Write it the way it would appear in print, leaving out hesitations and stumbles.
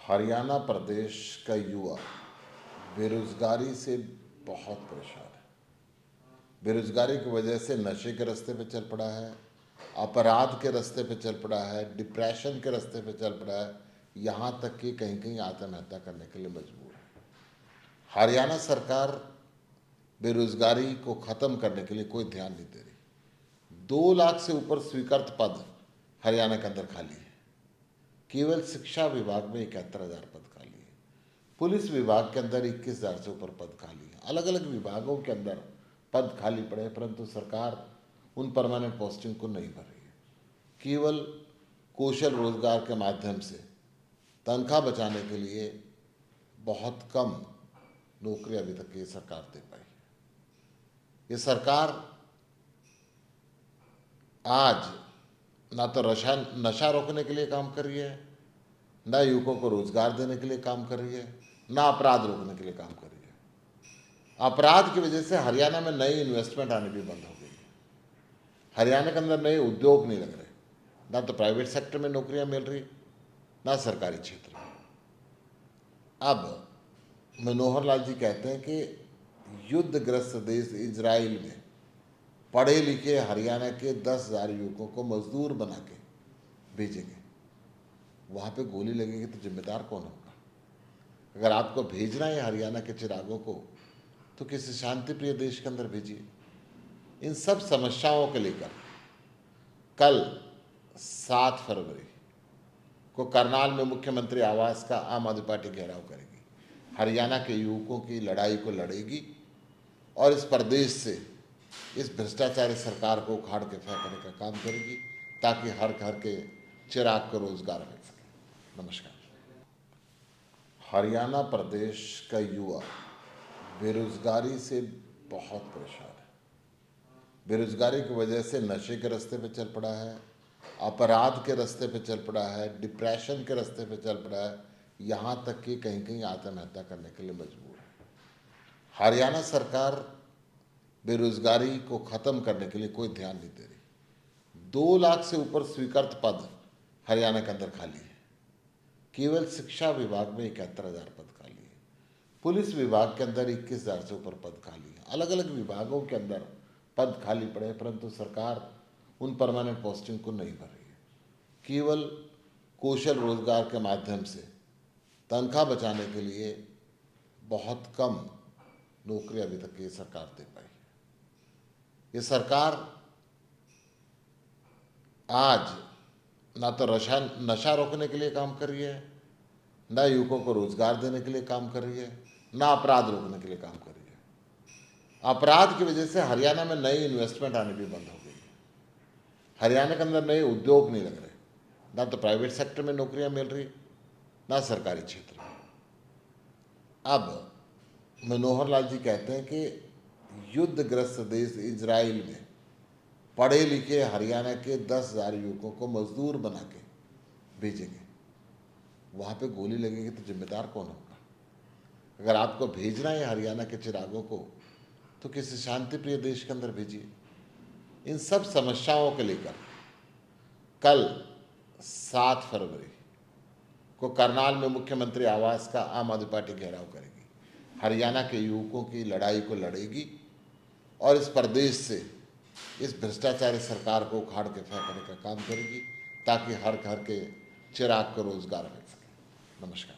हरियाणा प्रदेश का युवा बेरोजगारी से बहुत परेशान है। बेरोजगारी की वजह से नशे के रास्ते पे चल पड़ा है, अपराध के रास्ते पे चल पड़ा है, डिप्रेशन के रास्ते पे चल पड़ा है, यहाँ तक कि कहीं कहीं आत्महत्या करने के लिए मजबूर है। हरियाणा सरकार बेरोजगारी को ख़त्म करने के लिए कोई ध्यान नहीं दे रही। 2 लाख से ऊपर स्वीकृत पद हरियाणा के अंदर खाली है। केवल शिक्षा विभाग में 71,000 पद खाली है। पुलिस विभाग के अंदर 21,000 से ऊपर पद खाली है। अलग अलग विभागों के अंदर पद खाली पड़े हैं, परंतु सरकार उन परमानेंट पोस्टिंग को नहीं भर रही है। केवल कौशल रोजगार के माध्यम से तनख्वाह बचाने के लिए बहुत कम नौकरी अभी तक ये सरकार दे पाई है। ये सरकार आज ना तो नशा रोकने के लिए काम कर रही है, ना युवकों को रोजगार देने के लिए काम कर रही है, ना अपराध रोकने के लिए काम कर रही है। अपराध की वजह से हरियाणा में नई इन्वेस्टमेंट आनी भी बंद हो गई है। हरियाणा के अंदर नए उद्योग नहीं लग रहे, ना तो प्राइवेट सेक्टर में नौकरियां मिल रही, ना सरकारी क्षेत्र में। अब मनोहर लाल जी कहते हैं कि युद्धग्रस्त देश इजराइल में पढ़े लिखे हरियाणा के 10,000 युवकों को मजदूर बना के भेजेंगे। वहाँ पे गोली लगेगी तो जिम्मेदार कौन होगा? अगर आपको भेजना है हरियाणा के चिरागों को, तो किसी शांति प्रिय देश के अंदर भेजिए। इन सब समस्याओं को लेकर कल 7 फरवरी को करनाल में मुख्यमंत्री आवास का आम आदमी पार्टी घेराव करेगी। हरियाणा के युवकों की लड़ाई को लड़ेगी और इस प्रदेश से इस भ्रष्टाचारी सरकार को उखाड़ के फेंकने का काम करेगी, ताकि हर घर के चिराग को रोजगार मिल सके। नमस्कार। हरियाणा प्रदेश का युवा बेरोजगारी से बहुत परेशान है। बेरोजगारी की वजह से नशे के रास्ते पे चल पड़ा है, अपराध के रास्ते पे चल पड़ा है, डिप्रेशन के रास्ते पे चल पड़ा है, यहाँ तक कि कहीं कहीं आत्महत्या करने के लिए मजबूर है। हरियाणा सरकार बेरोजगारी को ख़त्म करने के लिए कोई ध्यान नहीं दे रही। 2 लाख से ऊपर स्वीकृत पद हरियाणा के अंदर खाली है। केवल शिक्षा विभाग में 71,000 पद खाली है। पुलिस विभाग के अंदर 21,000 से ऊपर पद खाली है। अलग अलग विभागों के अंदर पद खाली पड़े हैं, परंतु सरकार उन परमानेंट पोस्टिंग को नहीं भर रही है। केवल कौशल रोजगार के माध्यम से तनख्वाह बचाने के लिए बहुत कम नौकरी अभी तक ये सरकार दे पाई है। ये सरकार आज ना तो नशा रोकने के लिए काम कर रही है, ना युवकों को रोजगार देने के लिए काम कर रही है, ना अपराध रोकने के लिए काम कर रही है। अपराध की वजह से हरियाणा में नई इन्वेस्टमेंट आनी भी बंद हो गई है। हरियाणा के अंदर नए उद्योग नहीं लग रहे, ना तो प्राइवेट सेक्टर में नौकरियां मिल रही, ना सरकारी क्षेत्र में। अब मनोहर लाल जी कहते हैं कि युद्धग्रस्त देश इजराइल में पढ़े लिखे हरियाणा के 10,000 युवकों को मजदूर बना के भेजेंगे। वहाँ पे गोली लगेगी तो जिम्मेदार कौन होगा? अगर आपको भेजना है हरियाणा के चिरागों को, तो किसी शांति प्रिय देश के अंदर भेजिए। इन सब समस्याओं को लेकर कल 7 फरवरी को करनाल में मुख्यमंत्री आवास का आम आदमी पार्टी घेराव करेगी। हरियाणा के युवकों की लड़ाई को लड़ेगी और इस प्रदेश से इस भ्रष्टाचारी सरकार को उखाड़ के फेंकने का काम करेगी, ताकि हर घर के चिराग को रोजगार मिल सके। नमस्कार।